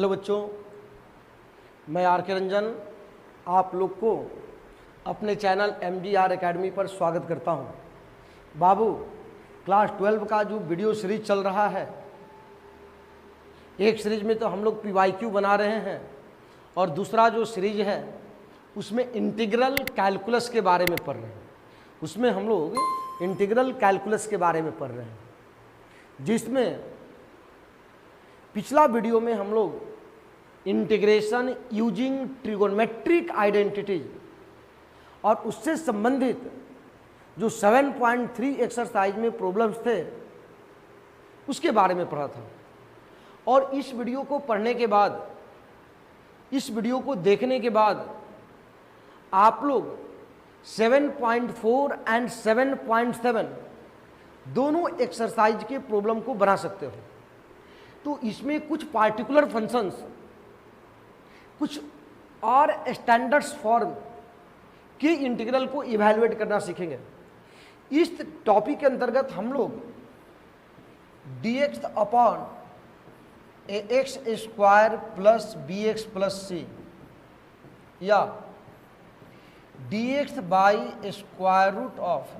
Hello बच्चों, मैं are के रंजन आप लोग को अपने चैनल MGR एकेडमी पर स्वागत करता हूं। बाबू, क्लास 12 का जो वीडियो सीरीज चल रहा है, एक सीरीज में तो हम लोग PYQ बना रहे हैं और दूसरा जो सीरीज है उसमें इंटीग्रल कैलकुलस के बारे में पढ़ रहे हैं। उसमें हम लोग इंटीग्रल कैलकुलस के बारे में पढ़ रहे हैं, जिसमें पिछला वीडियो में हम लोग इंटीग्रेशन यूजिंग ट्रिगोनोमेट्रिक आइडेंटिटीज और उससे संबंधित जो 7.3 एक्सरसाइज में प्रॉब्लम्स थे उसके बारे में पढ़ा था। और इस वीडियो को पढ़ने के बाद, इस वीडियो को देखने के बाद आप लोग 7.4 एंड 7.7 दोनों एक्सरसाइज के प्रॉब्लम को बना सकते हो। तो इसमें कुछ पार्टिकुलर फंक्शंस, कुछ और स्टैंडर्ड्स फॉर्म के इंटीग्रल को इवैल्यूएट करना सीखेंगे। इस टॉपिक के अंतर्गत हम लोग dx upon ax square plus bx plus c या dx by square root of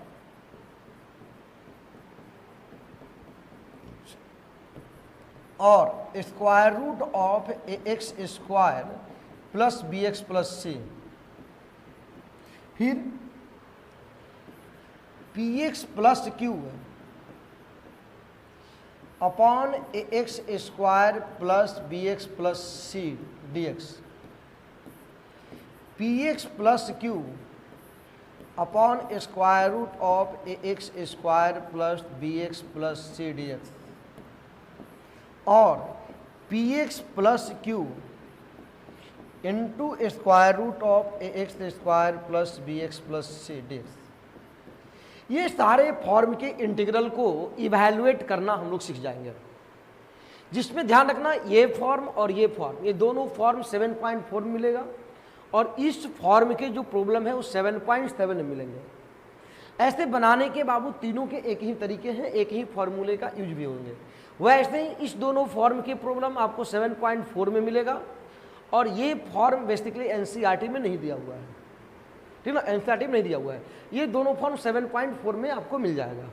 और square root of ax square plus bx plus c, फिर px plus q upon ax square plus bx plus c dx, px plus q upon square root of ax square plus bx plus c dx और px plus q into square root of ax square plus bx plus c dx। ये सारे form के integral को evaluate करना हम लोग सीख जाएंगे, जिसमें ध्यान रखना ये फॉर्म और ये फॉर्म, ये दोनों फॉर्म 7.4 मिलेगा और इस फॉर्म के जो प्रॉब्लम है वो 7.7 में मिलेंगे। ऐसे बनाने के बाबू तीनों के एक ही तरीके हैं, एक ही फॉर्मूले का यूज भी होंगे। वैसे ही इस दोनों फॉर्म के प्रॉब्लम आपको 7.4 में मिलेगा और ये फॉर्म बेसिकली NCERT में नहीं दिया हुआ है, ठीक ना, NCERT में नहीं दिया हुआ है। ये दोनों फॉर्म 7.4 में आपको मिल जाएगा।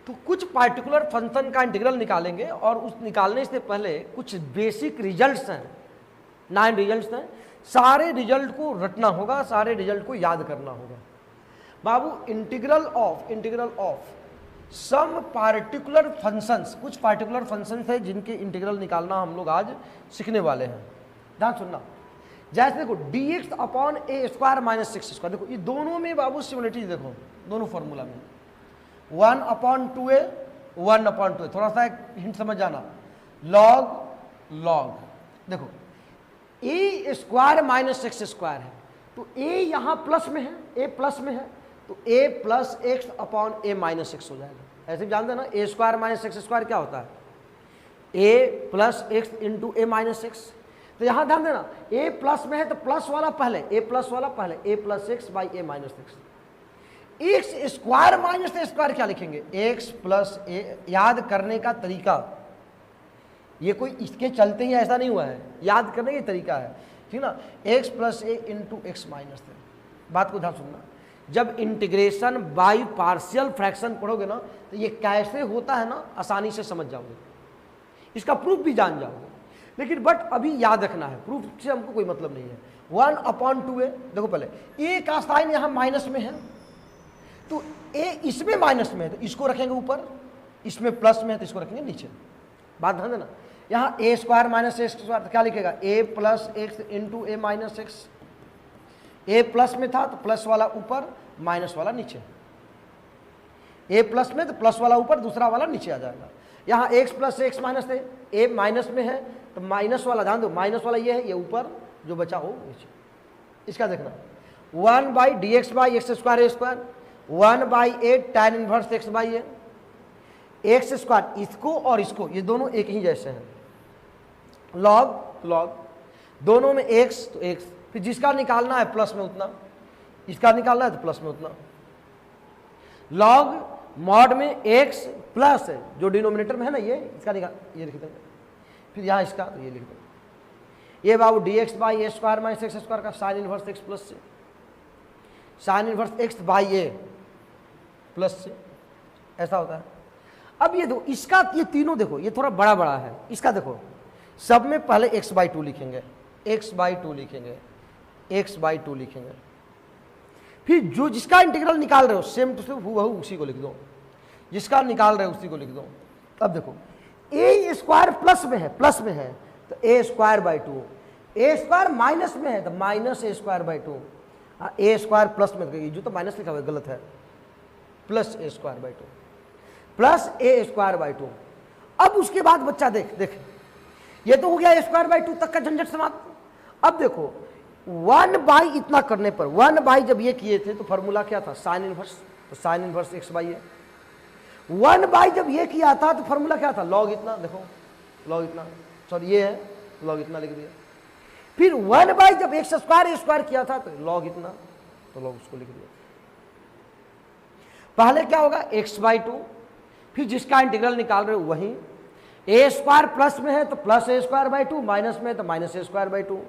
तो कुछ पार्टिकुलर फंक्शन का इंटीग्रल निकालेंगे और उस निकालने से पहले कुछ बेसिक रिजल्ट्स हैं, 9 रिजल्ट्स हैं। सारे रिजल्ट को रटना होगा, सारे रिजल्ट को याद करना होगा। बाबू, integral of some particular functions, कुछ पार्टिकुलर फंक्शंस है जिनके इंटीग्रल निकालना हम लोग आज सीखने वाले हैं। ध्यान सुनना। जैसे देखो dx अपॉन ए स्क्वायर माइनस 6 स्क्वायर, देखो ये दोनों में बाबू सिमिलरिटी देखो, दोनों फॉर्मूला में 1/2a 1/2a। थोड़ा सा एक हिंट समझ जाना, लॉग देखो ए स्क्वायर माइनस 6 स्क्वायर है तो ए यहाँ प्लस में है, ए प्लस में है तो a plus x upon A minus 6 हो जाएगा। ऐसे भी जानते हैं ना, ए स्क्वायर माइनस 6 स्क्वायर क्या होता है, a plus x into A minus 6। तो यहाँ ध्यान देना, a प्लस में है तो प्लस वाला पहले, a प्लस वाला पहले, a plus x by A minus 6। X square minus a square क्या लिखेंगे, एक्स प्लस ए। याद करने का तरीका, ये कोई इसके चलते ही ऐसा नहीं हुआ है, याद करने का तरीका है, ठीक ना। एक्स प्लस ए इंटू एक्स माइनस 3। बात को ध्यान सुनना, जब इंटीग्रेशन बाई पार्शियल फ्रैक्शन पढ़ोगे ना तो ये कैसे होता है ना आसानी से समझ जाओगे, इसका प्रूफ भी जान जाओगे। लेकिन बट अभी याद रखना है, प्रूफ से हमको कोई मतलब नहीं है। 1/2a, देखो पहले a का साइन यहाँ माइनस में है तो a इसमें माइनस में है तो इसको रखेंगे ऊपर, इसमें प्लस में है तो इसको रखेंगे नीचे। बात ध्यान देना, यहाँ a square minus x square तो क्या लिखेगा, a plus x into A minus x. A plus में था तो प्लस वाला ऊपर, माइनस वाला नीचे। ए प्लस में तो प्लस वाला ऊपर, दूसरा वाला नीचे आ जाएगा। यहाँ एक्स प्लस एक्स माइनस है, ए माइनस में है तो माइनस वाला ध्यान दो, माइनस वाला ये है, ये ऊपर, जो बचा हो नीचे। इसका देखना 1/dx by x square A square, 1/8 tan inverse x by A. X square इसको और इसको, ये दोनों एक ही जैसे हैं, लॉग दोनों में एक्स तो एक्स, फिर जिसका निकालना है प्लस में उतना, इसका निकालना है तो प्लस में उतना। लॉग मॉड में एक्स प्लस है जो डिनोमिनेटर में है ना, ये इसका निकाल, ये लिख देंगे, फिर यहाँ इसका तो ये लिख देंगे। ये बाबू d x by a square minus x square का साइन इनवर्स एक्स प्लस से, sine inverse x by a plus से, ऐसा होता है। अब ये दो इसका, ये तीनों देखो, ये थोड़ा बड़ा बड़ा है, इसका देखो सब में पहले एक्स बाई टू लिखेंगे, एक्स बाई टू लिखेंगे, एक्स बाई टू लिखेंगे, फिर जो जिसका इंटीग्रल निकाल रहे हो सेम टू सेम हूबहू उसी को लिख दो, जिसका निकाल रहे हो उसी को लिख दो। अब देखो ए स्क्वायर प्लस में है, प्लस में है तो a square by two, a square minus में है तो minus a square by two, a square plus में, जो तो माइनस लिखा हुआ है गलत है, plus A square by two, plus A square by two. अब उसके बाद बच्चा देख देख, ये तो हो गया ए स्क्वायर बाई टू तक का झंझट समाप्त। अब देखो 1 बाई इतना करने पर, 1 बाई जब ये किए थे तो फॉर्मूला क्या था, साइन इनवर्स, तो साइन इनवर्स एक्स बाई है। 1 बाई जब ये किया था तो फॉर्मूला क्या था, लॉग इतना, देखो लॉग इतना, सॉरी ये है लॉग इतना लिख दिया। फिर 1 बाई जब एक्स स्क्वायर ए स्क्वायर किया था तो लॉग इतना, तो लॉग उसको लिख दिया। पहले क्या होगा एक्स बाई टू, फिर जिसका इंटीग्रल निकाल रहे हो वही, ए स्क्वायर प्लस में है तो plus A square by to, minus में है तो minus a square by two.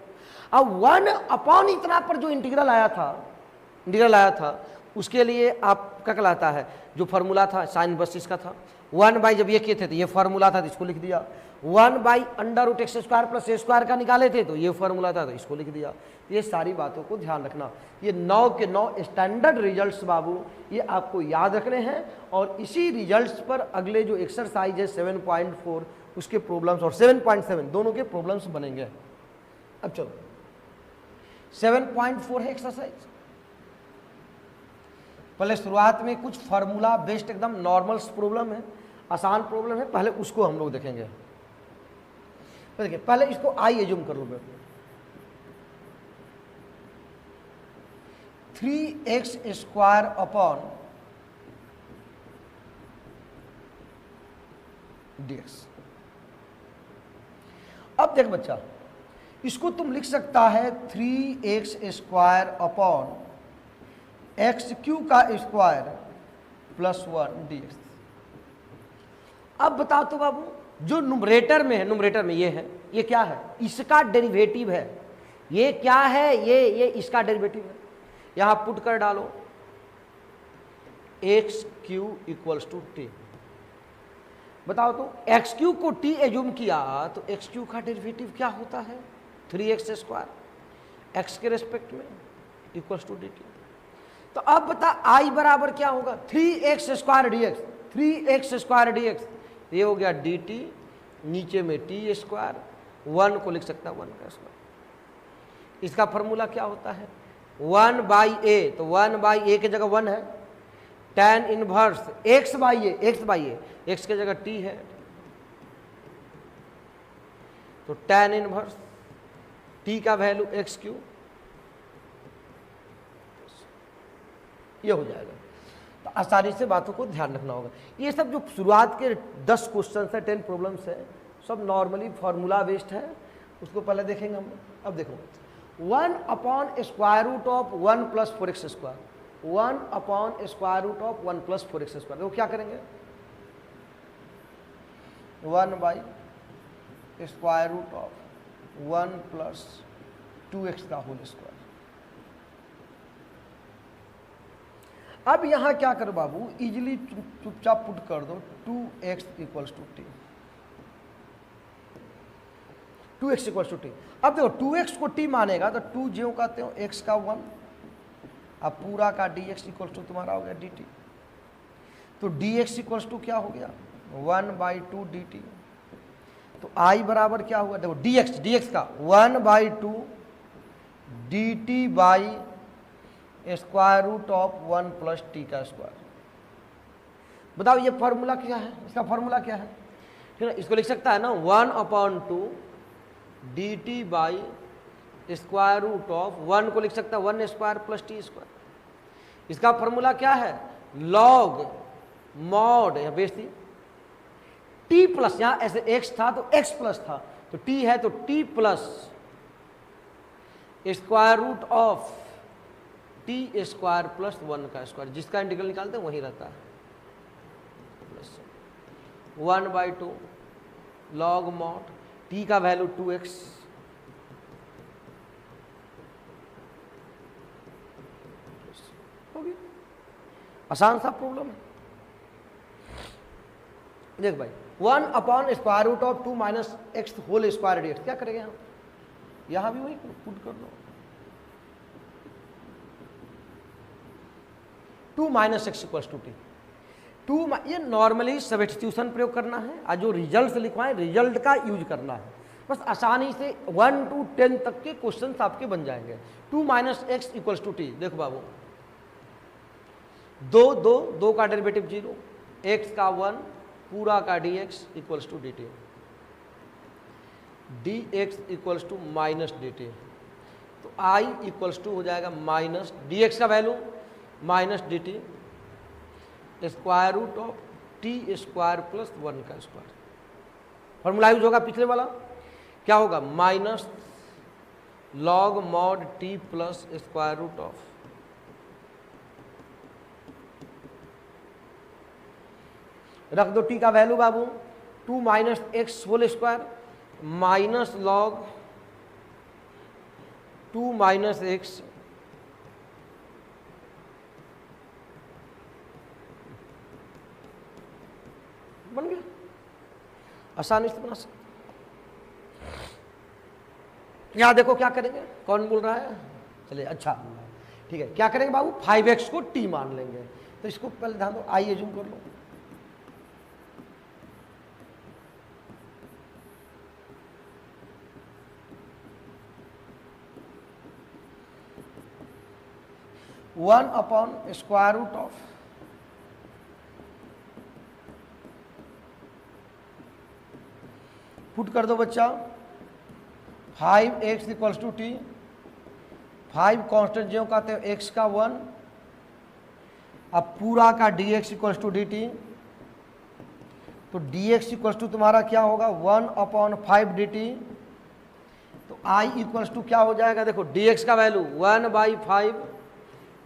अब 1 अपॉन इतना पर जो इंटीग्रल आया था उसके लिए आपका कहलाता है जो फार्मूला था साइन इनवर्स इसका था। 1 बाई जब ये किए थे तो ये फार्मूला था तो इसको लिख दिया। 1 by under root X square plus A square का निकाले थे तो ये फार्मूला था तो इसको लिख दिया। ये सारी बातों को ध्यान रखना, ये 9 के 9 स्टैंडर्ड रिजल्ट्स बाबू, ये आपको याद रखने हैं। और इसी रिजल्ट्स पर अगले जो एक्सरसाइज है 7.4 उसके प्रॉब्लम्स और 7.7 दोनों के प्रॉब्लम्स बनेंगे। अब चलो 7.4 है एक्सरसाइज। पहले शुरुआत में कुछ फार्मूला बेस्ड एकदम नॉर्मल प्रॉब्लम है, आसान प्रॉब्लम है, पहले उसको हम लोग देखेंगे। देखिए पहले इसको आई एज्यूम कर लो बेटा, 3x स्क्वायर अपॉन dx। अब देख बच्चा, इसको तुम लिख सकता है 3x square upon x cube का स्क्वायर प्लस 1 dx। अब बताओ तो बाबू, जो नुमरेटर में है, नुमरेटर में ये है, ये क्या है, इसका डेरिवेटिव है। ये क्या है, ये इसका डेरिवेटिव है। यहां पुट कर डालो X Q equals to T. बताओ तो एक्स क्यू को टी एज्यूम किया तो एक्स क्यू का डेरिवेटिव क्या होता है, 3x स्क्वायर एक्स के रेस्पेक्ट में इक्वल्स टू डी टी। तो अब बता आई बराबर क्या होगा, 3x square D x, 3x square D x, ये हो गया डी टी, नीचे में टी स्क्वायर, 1 को लिख सकता है 1 का स्क्वायर। इसका फॉर्मूला क्या होता है 1 बाई ए, तो 1 बाई ए की जगह 1 है, tan inverse x by A, x by A, x की जगह t है तो tan इनवर्स t का वैल्यू एक्स क्यू, ये हो जाएगा। तो आसानी से बातों को ध्यान रखना होगा। ये सब जो शुरुआत के 10 क्वेश्चन है, 10 प्रॉब्लम्स है, सब नॉर्मली फार्मूला बेस्ड है, उसको पहले देखेंगे हम। अब देखो 1 upon square root of 1 plus 4x square, 1 upon square root of 1 plus 4x square, देखो क्या करेंगे 1 by square root of 1 plus 2x का होल स्क्वायर। अब यहां क्या करो बाबू, इजिली चुपचाप पुट कर दो 2x equals to T, 2x equals to T. अब देखो 2x को t मानेगा तो 2 ज्यों कहते हो x का 1, अब पूरा का dx इक्वल्स टू तुम्हारा हो गया dt। तो dx इक्वल्स टू क्या हो गया 1 बाई 2 dt। तो i बराबर क्या हुआ, देखो dx का 1 by 2 dt by square root of 1 plus T का स्क्वायर। बताओ ये फॉर्मूला क्या है, इसका फॉर्मूला क्या है, ठीक है। इसको लिख सकता है ना 1 upon 2 D T by square root of 1 को लिख सकता है 1 स्क्वायर प्लस टी स्क्वायर। इसका फॉर्मूला क्या है लॉग मॉड, या बेसिस टी प्लस, यहां ऐसे x था तो x प्लस था, तो t है तो t plus square root of T square plus 1 का स्क्वायर, जिसका इंटीग्रल निकालते हैं वही रहता है plus 1 by 2 log mod T का वैल्यू 2x आसान सा प्रॉब्लम है। देख भाई 1 upon square root of 2 minus x whole square D X, क्या करेंगे हम, यहां भी वही पुट कर दो 2 minus X equal to T. ये नॉर्मली सब्स्टिट्यूशन प्रयोग करना है और जो रिजल्ट लिखवाएं रिजल्ट का यूज करना है, बस आसानी से 1 to 10 तक के क्वेश्चन आपके बन जाएंगे। 2 minus X equals to T, देखो बाबू दो का डेरिवेटिव 0, एक्स का 1 पूरा का D x equals to D T, D x equals to minus D T, तो आई इक्वल्स टू हो जाएगा माइनस डी एक्स का value minus D T square root of T square plus 1 का square. Formula use होगा पिछले वाला, क्या होगा minus log mod t plus square root of रख दो टी का वैल्यू बाबू 2 minus x whole square minus log 2 minus x बन गया, आसानी से बना सकते। यहाँ देखो क्या करेंगे, कौन बोल रहा है, चलिए अच्छा ठीक है, क्या करेंगे बाबू 5x को t मान लेंगे, तो इसको पहले ध्यान दो, आइए जूम कर लो, one upon square root of put कर दो बच्चा 5x equals to T, 5 constant जो कहते हैं x का 1, अब पूरा का dx equals to D T, तो dx इक्वल्स टू तुम्हारा क्या होगा 1 अपॉन 5 डी टी, तो i इक्वल्स टू क्या हो जाएगा, देखो dx का value 1/5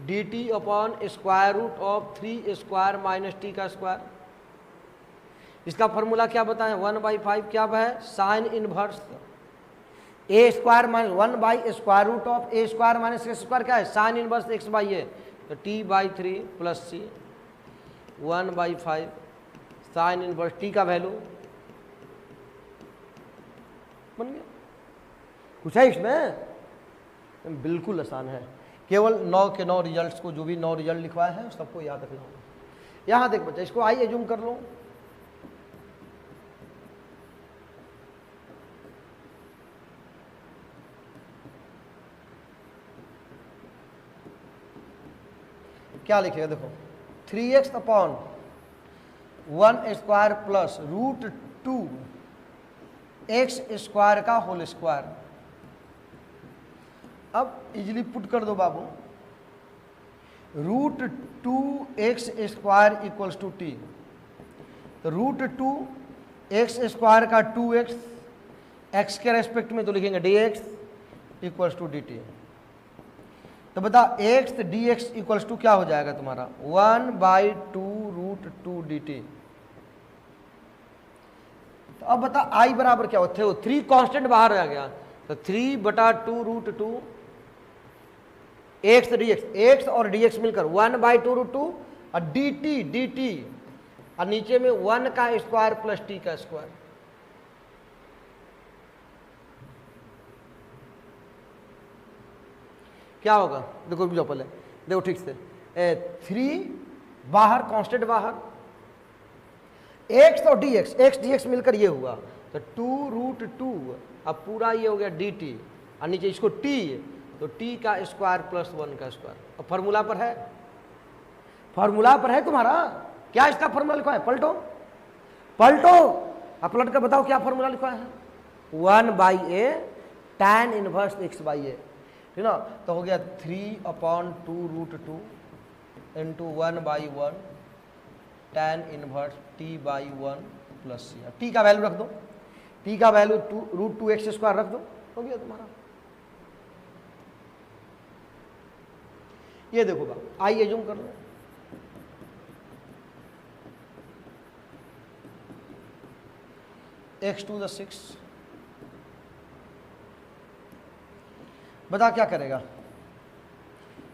d t upon square root of 3 square minus t का स्क्वायर। इसका फॉर्मूला क्या बताएं 1/5 क्या है sine inverse a square minus 1 square root of a square minus x square, क्या है साइन इनवर्स x बाई ए, तो t/3 प्लस सी 1/5 sine inverse T का वैल्यू बन गया। कुछ है इसमें, बिल्कुल आसान है, केवल 9 के 9 रिजल्ट्स को जो भी 9 रिजल्ट लिखवाए हैं सबको याद रखना होगा। यहाँ देख बच्चा, इसको आइए जूम कर लो, क्या लिखेगा देखो 3x upon 1 square plus root 2 x square का होल स्क्वायर। अब इजिली पुट कर दो बाबू root 2 x square equals to t, तो रूट 2 एक्स स्क्वायर का 2x, एक्स के रेस्पेक्ट में तो लिखेंगे dx equals to D T, तो बता x dx इक्वल्स टू क्या हो जाएगा तुम्हारा 1/2 रूट 2 डी टी। तो अब बता i बराबर क्या होते हो 3 कांस्टेंट बाहर आ गया, तो 3/2 रूट 2 एक्स dx, एक्स और dx मिलकर 1/2 रूट 2 और dt और नीचे में 1 का स्क्वायर प्लस t का स्क्वायर। क्या होगा देखो जो पहले देखो ठीक से 3 बाहर कांस्टेंट बाहर, x और dx, x dx मिलकर ये हुआ तो 2 रूट 2, अब पूरा ये हो गया dt और नीचे इसको t, तो t का स्क्वायर प्लस 1 का स्क्वायर। अब फार्मूला पर है, फार्मूला पर है तुम्हारा, क्या इसका फार्मूला लिखा है, पलटो पलटो, अब पलट कर बताओ क्या फार्मूला लिखा है 1/a tan इनवर्स x/a, ठीक ना, तो हो गया 3/2 root 2 into 1/1 tan inverse t/1 plus c. T का वैल्यू रख दो, टी का वैल्यू रूट 2 एक्स स्क्वायर रख दो, हो गया तुम्हारा। ये देखो बा, आइए जूम कर लो, x⁶ बता क्या करेगा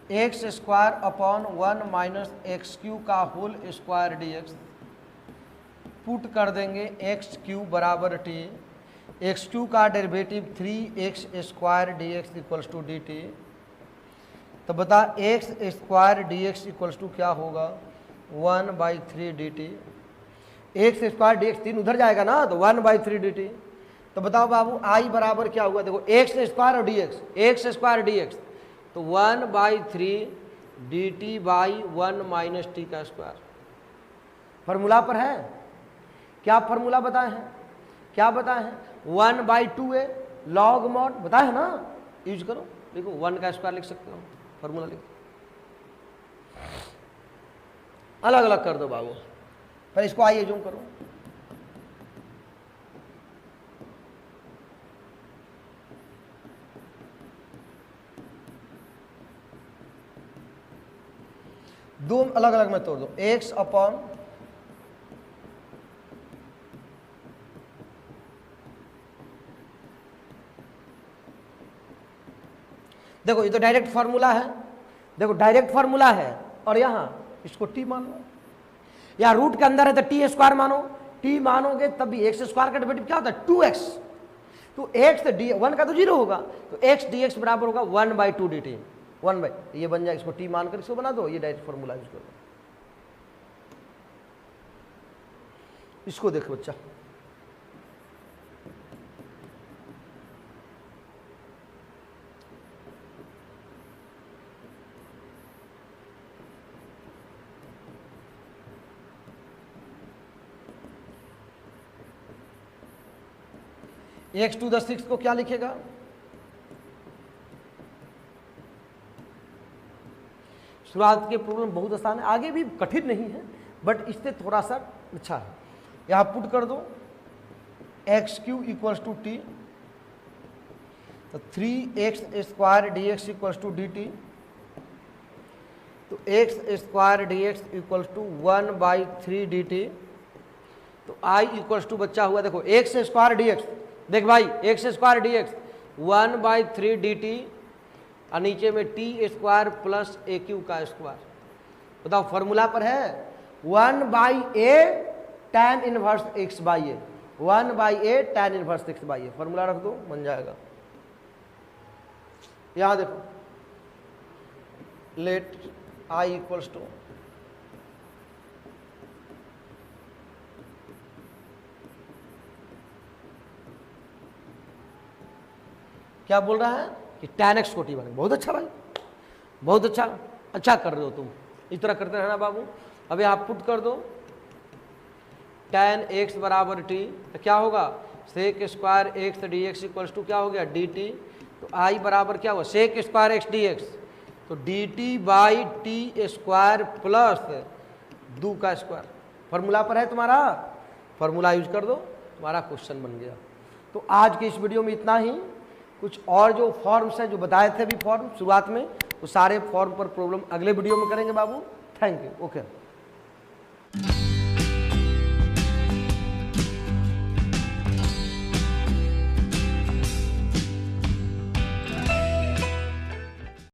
x square upon 1 minus x cube का whole square D x, put कर देंगे एक्स क्यू बराबर टी, एक्स क्यू का derivative 3x square D x equals to D T. तो बता x square D x equals to क्या होगा 1/3 d t. X square D x 3 उधर जाएगा ना, तो 1/3 डी टी। तो बताओ बाबू आई बराबर क्या हुआ, देखो एक्स स्क्वायर और D x, x square D x, तो 1/3 d T by 1 minus t का स्क्वायर। फॉर्मूला पर है, क्या फॉर्मूला बताए हैं, क्या बताए हैं 1/2a लॉग मॉड बताए है ना, यूज करो। देखो 1 का स्क्वायर लिख सकते हो, फॉर्मूला लिखो, अलग अलग कर दो बाबू। पर इसको आइए जूम करो, दो अलग अलग में तोड़ दो, एक्स अपॉन देखो ये तो डायरेक्ट फार्मूला है, देखो डायरेक्ट फार्मूला है, और यहां इसको टी मान लो, या रूट के अंदर है तो टी स्क्वायर मानो, टी मानोगे तब भी एक्स स्क्वायर का डेरिवेटिव क्या होता है 2x, तो एक्स डी 1 का तो 0 होगा, तो एक्स डी एक्स बराबर होगा 1/2 डी टी, 1 ये बन जाए, इसको टी मानकर इसको बना दो, ये डायरेक्ट फॉर्मूला यूज करो। इसको देखो बच्चा, x⁶ को क्या लिखेगा, शुरुआत के प्रॉब्लम बहुत आसान है, आगे भी कठिन नहीं है, बट इससे थोड़ा सा अच्छा है। यहां पुट कर दो x³ इक्वल्स टू टी, तो 3x square D x equals to D T, तो x square D x equals to 1/3 d T, तो i इक्वल्स टू बच्चा हुआ देखो x स्क्वायर डी एक्स, देख भाई x square D x 1/3 d t, और नीचे में t square plus a q का स्क्वायर। बताओ फॉर्मूला पर है 1/a tan inverse x by a, 1/a tan inverse x by a, formula रख दो बन जाएगा। यहां देखो लेट i इक्वल्स टू क्या बोल रहा है कि tan x को t बने, बहुत अच्छा भाई, बहुत अच्छा, अच्छा कर रहे हो तुम, इस तरह करते रहना बाबू। अभी आप पुट कर दो tan x बराबर t, तो क्या होगा sec square x d x equals to क्या हो गया डी टी, तो i बराबर क्या हुआ sec square x d x, तो d T by t square plus 2 का स्क्वायर। फॉर्मूला पर है तुम्हारा, फॉर्मूला यूज कर दो, तुम्हारा क्वेश्चन बन गया। तो आज के इस वीडियो में इतना ही, कुछ और जो फॉर्म्स हैं जो बताए थे अभी फॉर्म शुरुआत में, तो सारे फॉर्म पर प्रॉब्लम अगले वीडियो में करेंगे बाबू। Thank you, okay.